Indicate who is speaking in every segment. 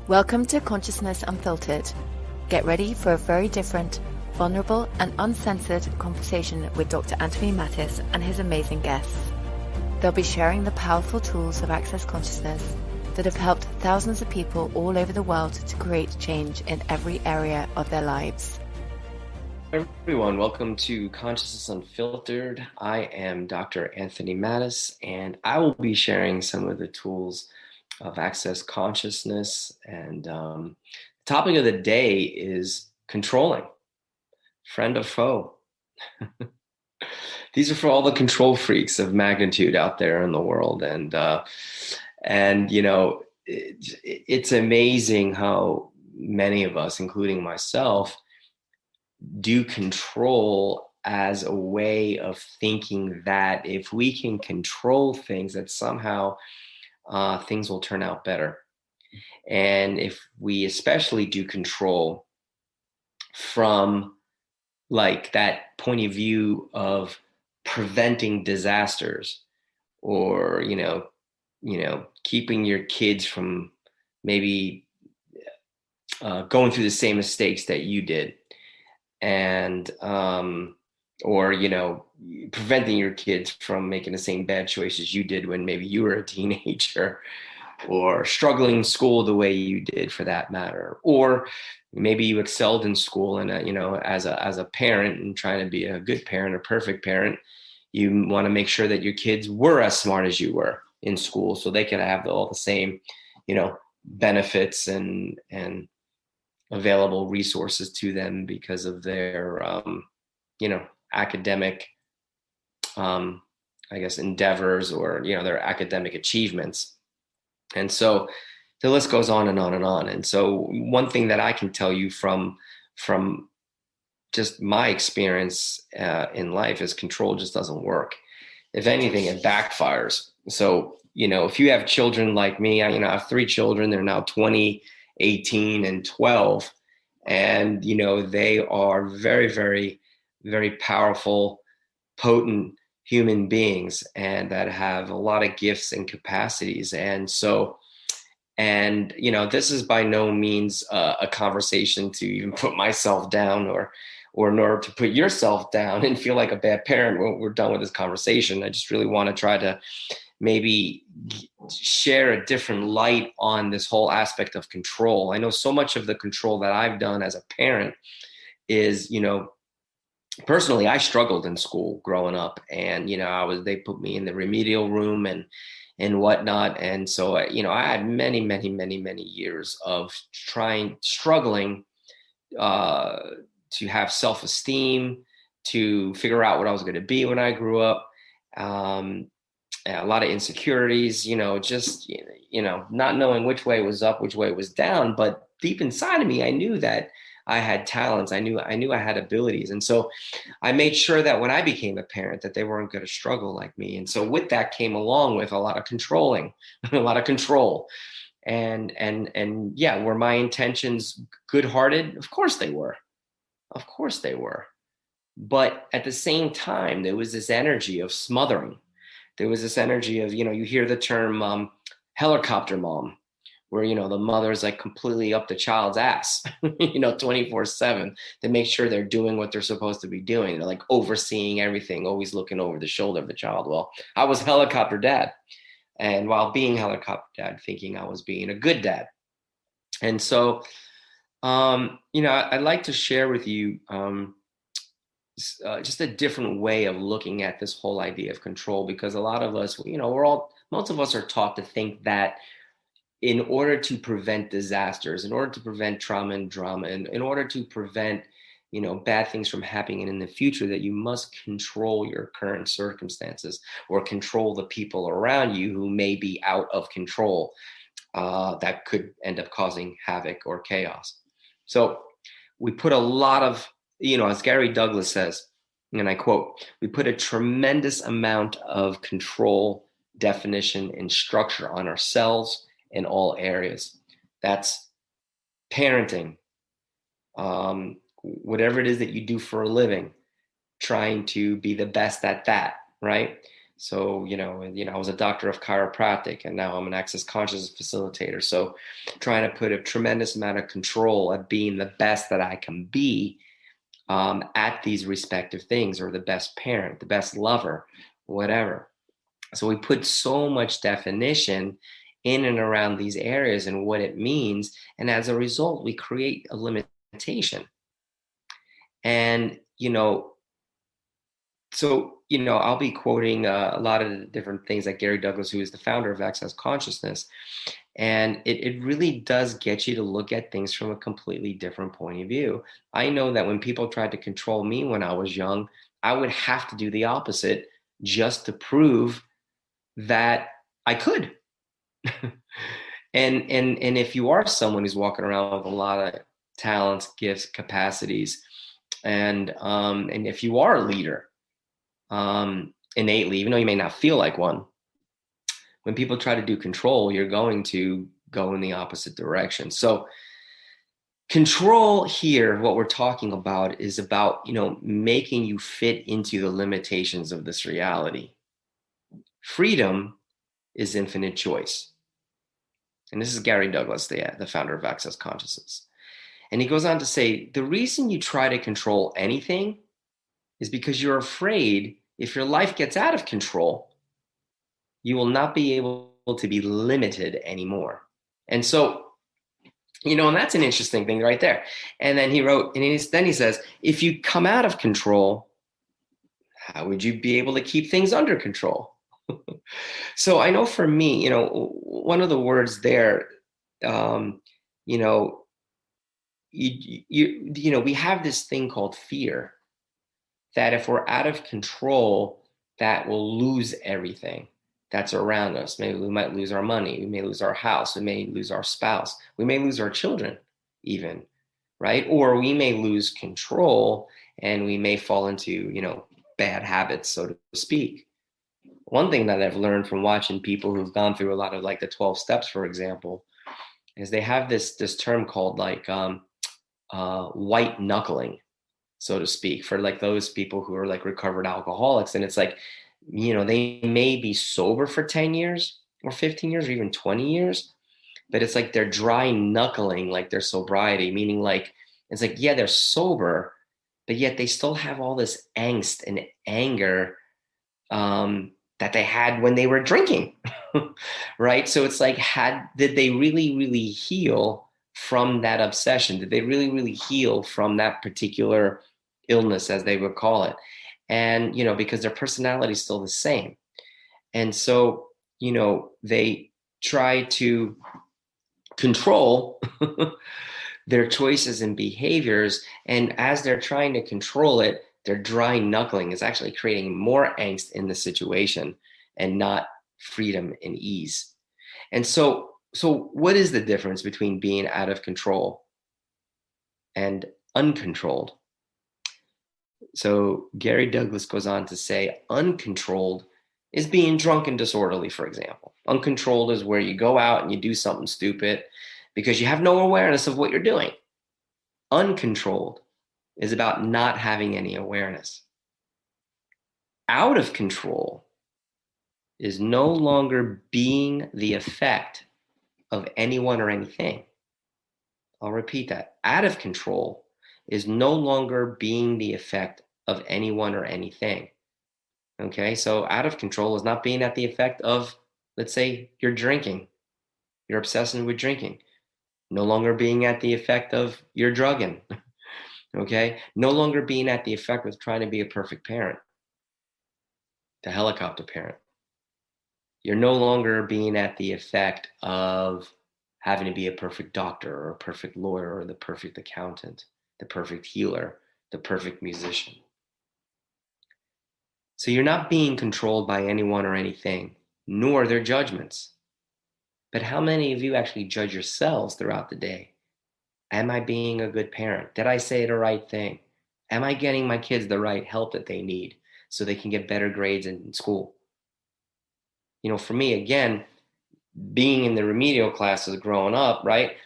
Speaker 1: Welcome to Consciousness Unfiltered. Get ready for a very different, vulnerable, and uncensored conversation with Dr. Anthony Mattis and his amazing guests. They'll be sharing the powerful tools of Access Consciousness that have helped thousands of people all over the world to create change in every area of their lives.
Speaker 2: Hi everyone, welcome to Consciousness Unfiltered. I am Dr. Anthony Mattis, and I will be sharing some of the tools of Access Consciousness. And the topic of the day is controlling, friend or foe. These are for all the control freaks of magnitude out there in the world, and you know, it's amazing how many of us, including myself, do control as a way of thinking that if we can control things, that somehow things will turn out better. And if we especially do control from like that point of view of preventing disasters, or keeping your kids from maybe going through the same mistakes that you did, and or preventing your kids from making the same bad choices you did when maybe you were a teenager, or struggling in school the way you did, for that matter. Or maybe you excelled in school, and as a parent, and trying to be a good parent, a perfect parent, you want to make sure that your kids were as smart as you were in school, so they could have all the same benefits and available resources to them because of their academic endeavors, or their academic achievements. And so the list goes on and on and on. And so one thing that I can tell you from just my experience in life is control just doesn't work. If anything, it backfires. So if you have children like me, I have 3 children. They're now 20, 18, and 12. And, they are very, very, very powerful, potent human beings, and that have a lot of gifts and capacities. And so, this is by no means a conversation to even put myself down, or in order to put yourself down and feel like a bad parent when we're done with this conversation. I just really want to try to maybe share a different light on this whole aspect of control. I know so much of the control that I've done as a parent is, personally, I struggled in school growing up, and they put me in the remedial room and whatnot. And so I had many, many, many, many years of struggling to have self-esteem, to figure out what I was going to be when I grew up. A lot of insecurities, just not knowing which way was up, which way was down. But deep inside of me, I knew that I had talents. I knew I had abilities. And so I made sure that when I became a parent, that they weren't going to struggle like me. And so with that came along with a lot of controlling, a lot of control. And yeah, were my intentions good-hearted? Of course they were. Of course they were. But at the same time, there was this energy of smothering. There was this energy of, you hear the term helicopter mom, where, the mother is like completely up the child's ass, 24/7, to make sure they're doing what they're supposed to be doing. They're like overseeing everything, always looking over the shoulder of the child. Well, I was helicopter dad. And while being helicopter dad, thinking I was being a good dad. And so, I'd like to share with you just a different way of looking at this whole idea of control, because a lot of us, most of us are taught to think that in order to prevent disasters, in order to prevent trauma and drama, and in order to prevent, bad things from happening in the future, that you must control your current circumstances, or control the people around you who may be out of control, that could end up causing havoc or chaos. So we put a lot of, as Gary Douglas says, and I quote, we put a tremendous amount of control, definition, and structure on ourselves in all areas. That's parenting, whatever it is that you do for a living, trying to be the best at that, right? So, I was a doctor of chiropractic, and now I'm an access consciousness facilitator. So trying to put a tremendous amount of control at being the best that I can be at these respective things, or the best parent, the best lover, whatever. So we put so much definition in and around these areas and what it means. And as a result, we create a limitation. And, I'll be quoting a lot of the different things that Gary Douglas, who is the founder of Access Consciousness, and it really does get you to look at things from a completely different point of view. I know that when people tried to control me when I was young, I would have to do the opposite just to prove that I could. and if you are someone who's walking around with a lot of talents, gifts, capacities, and if you are a leader, innately, even though you may not feel like one, when people try to do control, you're going to go in the opposite direction. So control here, what we're talking about is about, making you fit into the limitations of this reality. Freedom is infinite choice. And this is Gary Douglas, the founder of Access Consciousness. And he goes on to say, the reason you try to control anything is because you're afraid if your life gets out of control, you will not be able to be limited anymore. And so, and that's an interesting thing right there. And then he wrote, and then he says, if you come out of control, how would you be able to keep things under control? So I know for me, one of the words there, we have this thing called fear, that if we're out of control, that we'll lose everything that's around us. Maybe we might lose our money. We may lose our house. We may lose our spouse. We may lose our children even, right? Or we may lose control and we may fall into, bad habits, so to speak. One thing that I've learned from watching people who've gone through a lot of like the 12 steps, for example, is they have this term called like white knuckling, so to speak, for like those people who are like recovered alcoholics. And it's like, they may be sober for 10 years or 15 years or even 20 years, but it's like they're dry knuckling like their sobriety, meaning like, it's like, yeah, they're sober, but yet they still have all this angst and anger that they had when they were drinking, right? So it's like, did they really, really heal from that obsession? Did they really, really heal from that particular illness, as they would call it? And, because their personality is still the same. And so, they try to control their choices and behaviors. And as they're trying to control it, their dry knuckling is actually creating more angst in the situation and not freedom and ease. And so what is the difference between being out of control and uncontrolled? So Gary Douglas goes on to say, uncontrolled is being drunk and disorderly, for example. Uncontrolled is where you go out and you do something stupid because you have no awareness of what you're doing. Uncontrolled is about not having any awareness. Out of control is no longer being the effect of anyone or anything. I'll repeat that. Out of control is no longer being the effect of anyone or anything. Okay, so out of control is not being at the effect of, let's say, you're drinking, you're obsessing with drinking. No longer being at the effect of you're drugging. Okay, no longer being at the effect of trying to be a perfect parent, the helicopter parent. You're no longer being at the effect of having to be a perfect doctor or a perfect lawyer or the perfect accountant, the perfect healer, the perfect musician. So you're not being controlled by anyone or anything, nor their judgments. But how many of you actually judge yourselves throughout the day? Am I being a good parent? Did I say the right thing? Am I getting my kids the right help that they need so they can get better grades in school? For me, again, being in the remedial classes growing up, right?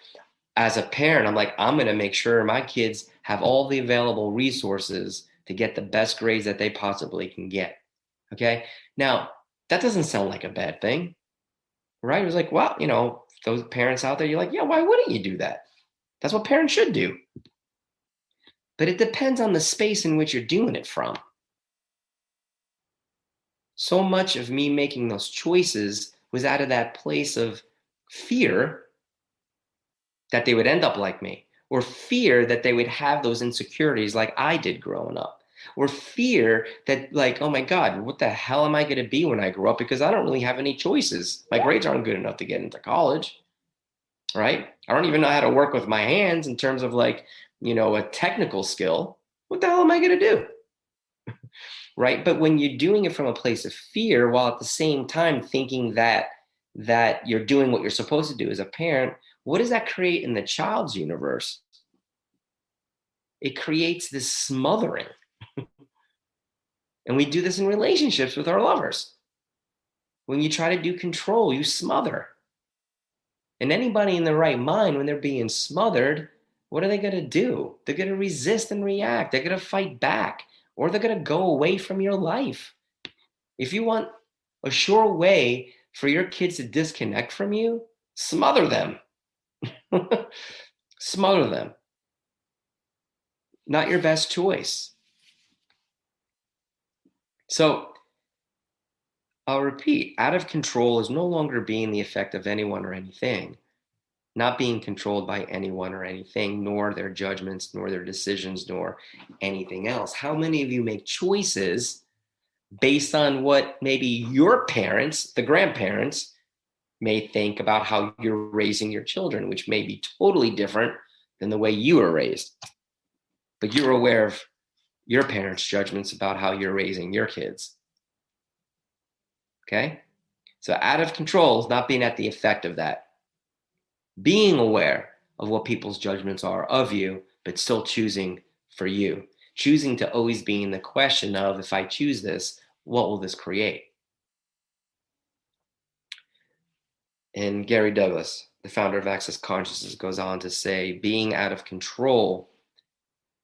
Speaker 2: As a parent, I'm like, I'm going to make sure my kids have all the available resources to get the best grades that they possibly can get. Okay. Now, That doesn't sound like a bad thing, right? It was like, well, those parents out there, you're like, yeah, why wouldn't you do that? That's what parents should do. But it depends on the space in which you're doing it from. So much of me making those choices was out of that place of fear that they would end up like me, or fear that they would have those insecurities like I did growing up, or fear that, like, oh my God, what the hell am I going to be when I grow up? Because I don't really have any choices. My grades aren't good enough to get into college, right? I don't even know how to work with my hands in terms of, like, a technical skill. What the hell am I going to do? Right? But when you're doing it from a place of fear, while at the same time thinking that you're doing what you're supposed to do as a parent, what does that create in the child's universe? It creates this smothering. And we do this in relationships with our lovers. When you try to do control, you smother. And anybody in the right mind, when they're being smothered, what are they going to do? They're going to resist and react. They're going to fight back, or they're going to go away from your life. If you want a sure way for your kids to disconnect from you, smother them. Smother them. Not your best choice. So I'll repeat, out of control is no longer being the effect of anyone or anything, not being controlled by anyone or anything, nor their judgments, nor their decisions, nor anything else. How many of you make choices based on what maybe your parents, the grandparents, may think about how you're raising your children, which may be totally different than the way you were raised? But you're aware of your parents' judgments about how you're raising your kids. Okay? So out of control is not being at the effect of that. Being aware of what people's judgments are of you, but still choosing for you. Choosing to always be in the question of, if I choose this, what will this create? And Gary Douglas, the founder of Access Consciousness, goes on to say, being out of control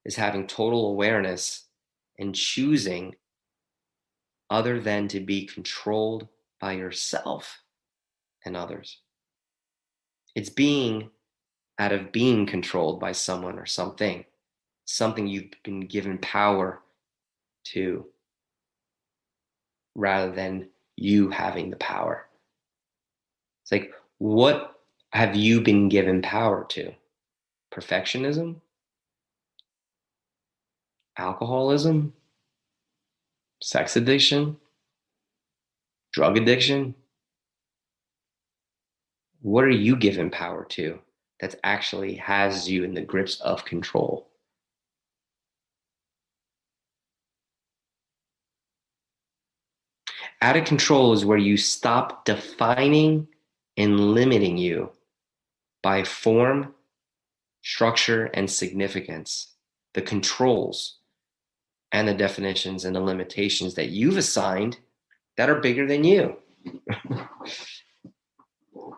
Speaker 2: is having total awareness and choosing other than to be controlled by yourself and others. It's being out of being controlled by someone or something you've been given power to, rather than you having the power. It's like, what have you been given power to? Perfectionism? Alcoholism? Sex addiction? Drug addiction? What are you given power to that actually has you in the grips of control? Out of control is where you stop defining and limiting you by form, structure, and significance. The controls and the definitions and the limitations that you've assigned that are bigger than you.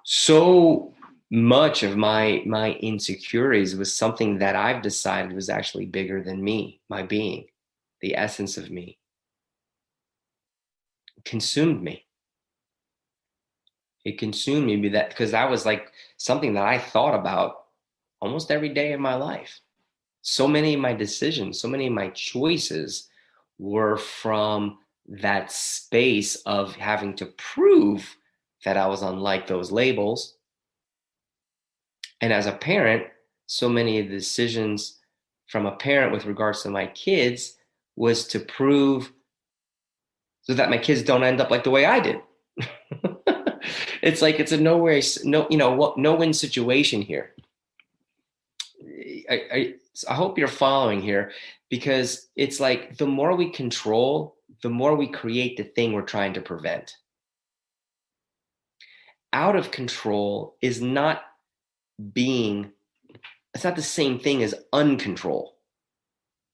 Speaker 2: So much of my insecurities was something that I've decided was actually bigger than me, my being, the essence of me. It consumed me. It consumed me because that was like something that I thought about almost every day of my life. So many of my decisions, so many of my choices were from that space of having to prove that I was unlike those labels. And as a parent, so many of the decisions from a parent with regards to my kids was to prove so that my kids don't end up like the way I did. It's like it's a no-win situation here. I hope you're following here, because it's like the more we control, the more we create the thing we're trying to prevent. Out of control is not it's not the same thing as uncontrol.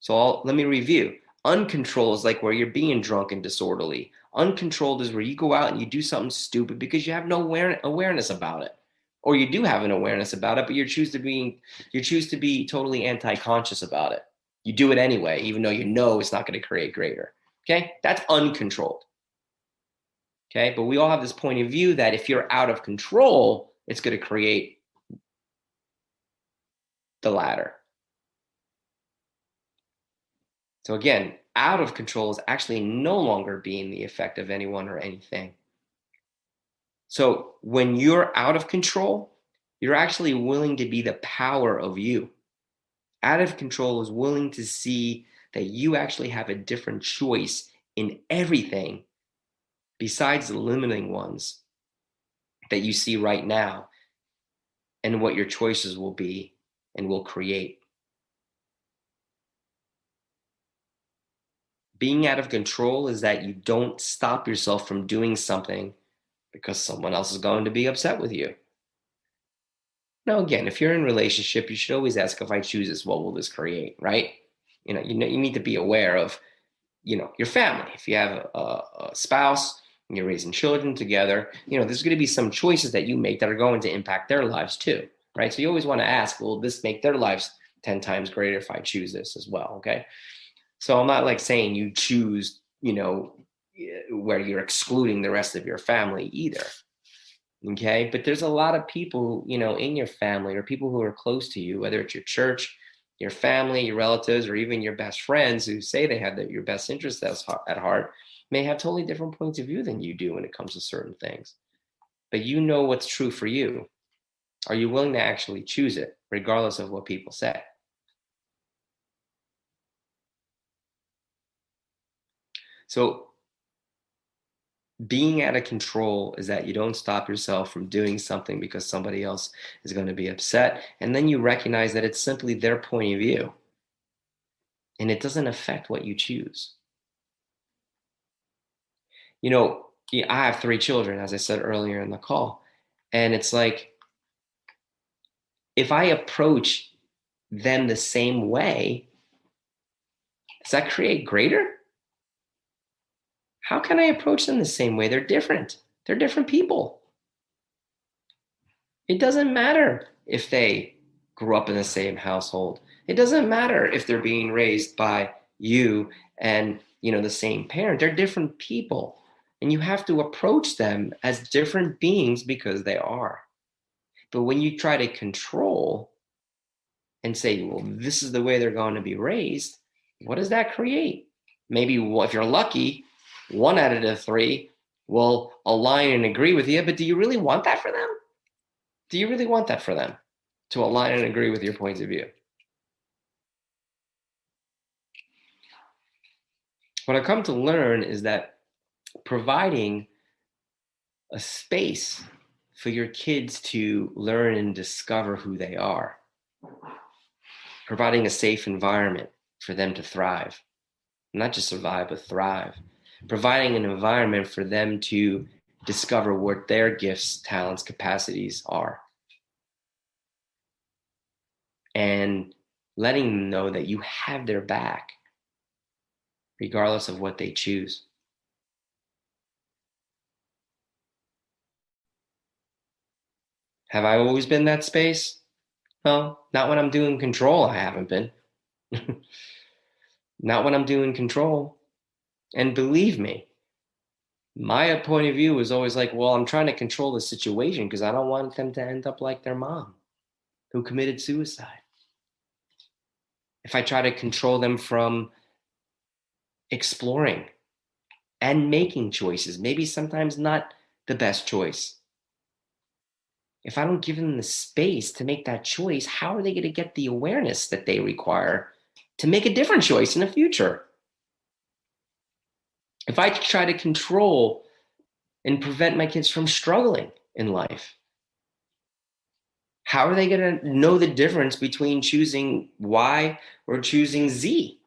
Speaker 2: So let me review. Uncontrol is like where you're being drunk and disorderly. Uncontrolled is where you go out and you do something stupid because you have no awareness about it. Or you do have an awareness about it, but you choose to be totally anti-conscious about it. You do it anyway, even though you know it's not going to create greater. Okay? That's uncontrolled. Okay. But we all have this point of view that if you're out of control, it's going to create the latter. So again, out of control is actually no longer being the effect of anyone or anything. So when you're out of control, you're actually willing to be the power of you. Out of control is willing to see that you actually have a different choice in everything besides the limiting ones that you see right now, and what your choices will be and will create. Being out of control is that you don't stop yourself from doing something because someone else is going to be upset with you. Now, again, if you're in a relationship, you should always ask, if I choose this, what will this create, right? You need to be aware of, your family. If you have a spouse and you're raising children together, there's going to be some choices that you make that are going to impact their lives too, right? So you always want to ask, will this make their lives 10 times greater if I choose this as well, okay? So I'm not like saying you choose, where you're excluding the rest of your family either. Okay. But there's a lot of people, in your family or people who are close to you, whether it's your church, your family, your relatives, or even your best friends who say they have your best interests at heart, may have totally different points of view than you do when it comes to certain things. But you know what's true for you. Are you willing to actually choose it, regardless of what people say? So being out of control is that you don't stop yourself from doing something because somebody else is going to be upset. And then you recognize that it's simply their point of view and it doesn't affect what you choose. I have 3 children, as I said earlier in the call. And it's like, if I approach them the same way, does that create greater? How can I approach them the same way? They're different. They're different people. It doesn't matter if they grew up in the same household. It doesn't matter if they're being raised by you and, the same parent. They're different people. And you have to approach them as different beings because they are. But when you try to control and say, well, this is the way they're going to be raised, what does that create? Maybe if you're lucky, 1 out of the 3 will align and agree with you, but do you really want that for them? Do you really want that for them, to align and agree with your points of view? What I've come to learn is that providing a space for your kids to learn and discover who they are, providing a safe environment for them to thrive, not just survive, but thrive, providing an environment for them to discover what their gifts, talents, capacities are, and letting them know that you have their back, regardless of what they choose. Have I always been that space? No, not when I'm doing control, I haven't been. Not when I'm doing control. And believe me, my point of view was always like, well, I'm trying to control the situation because I don't want them to end up like their mom who committed suicide. If I try to control them from exploring and making choices, maybe sometimes not the best choice. If I don't give them the space to make that choice, how are they going to get the awareness that they require to make a different choice in the future? If I try to control and prevent my kids from struggling in life, how are they going to know the difference between choosing Y or choosing Z?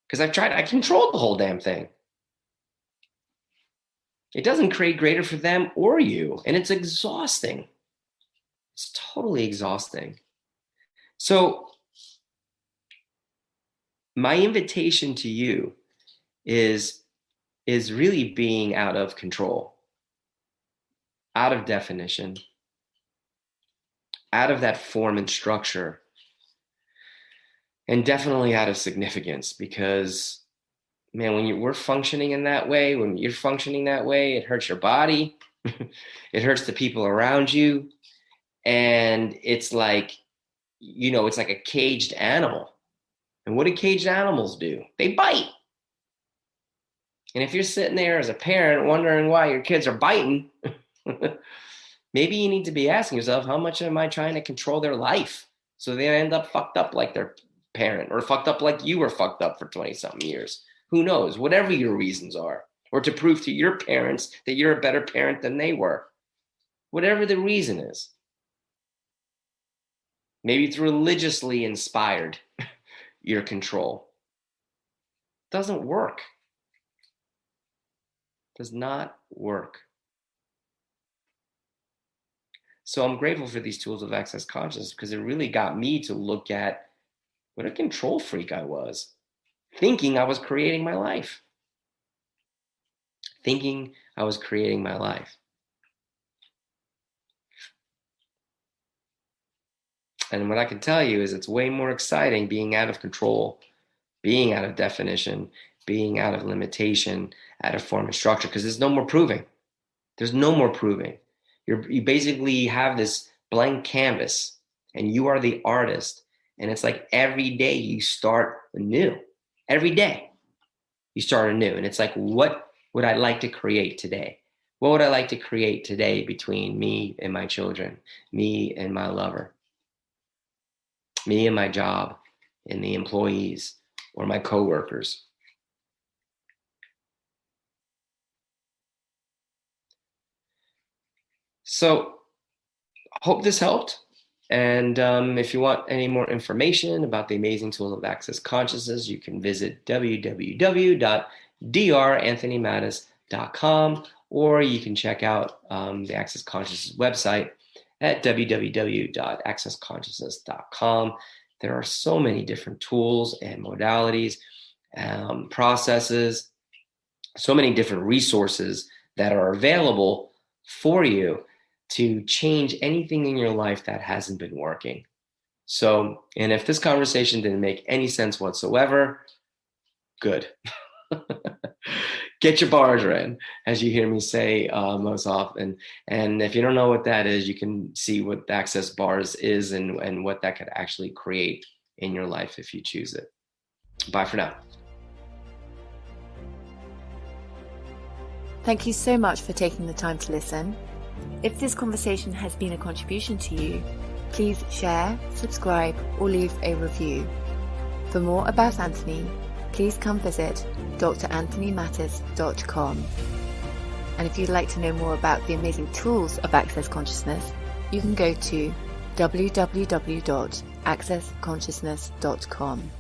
Speaker 2: Because I controlled the whole damn thing. It doesn't create greater for them or you, and it's exhausting. It's totally exhausting. So my invitation to you is really being out of control, out of definition, out of that form and structure, and definitely out of significance, because man, when we're functioning in that way, when you're functioning that way, it hurts your body. It hurts the people around you. And it's like, it's like a caged animal. And what do caged animals do? They bite. And if you're sitting there as a parent wondering why your kids are biting, maybe you need to be asking yourself, how much am I trying to control their life so they end up fucked up like their parent, or fucked up like you were fucked up for 20 something years? Who knows? Whatever your reasons are, or to prove to your parents that you're a better parent than they were. Whatever the reason is. Maybe it's religiously inspired, your control. Doesn't work. Does not work. So I'm grateful for these tools of access consciousness, because it really got me to look at what a control freak I was, thinking I was creating my life. Thinking I was creating my life. And what I can tell you is it's way more exciting being out of control, being out of definition, being out of limitation, out of form and structure, because there's no more proving. There's no more proving. You basically have this blank canvas and you are the artist. And it's like every day you start anew. Every day you start anew. And it's like, what would I like to create today? What would I like to create today between me and my children, me and my lover, me and my job, and the employees or my coworkers? So hope this helped. And if you want any more information about the amazing tools of Access Consciousness, you can visit www.dranthonymattis.com, or you can check out the Access Consciousness website at www.accessconsciousness.com. There are so many different tools and modalities, processes, so many different resources that are available for you to change anything in your life that hasn't been working. So, and if this conversation didn't make any sense whatsoever, good. Get your bars in, as you hear me say most often. And if you don't know what that is, you can see what Access Bars is and what that could actually create in your life if you choose it. Bye for now.
Speaker 1: Thank you so much for taking the time to listen. If this conversation has been a contribution to you, please share, subscribe, or leave a review. For more about Anthony, please come visit DrAnthonyMattis.com. And if you'd like to know more about the amazing tools of Access Consciousness, you can go to www.accessconsciousness.com.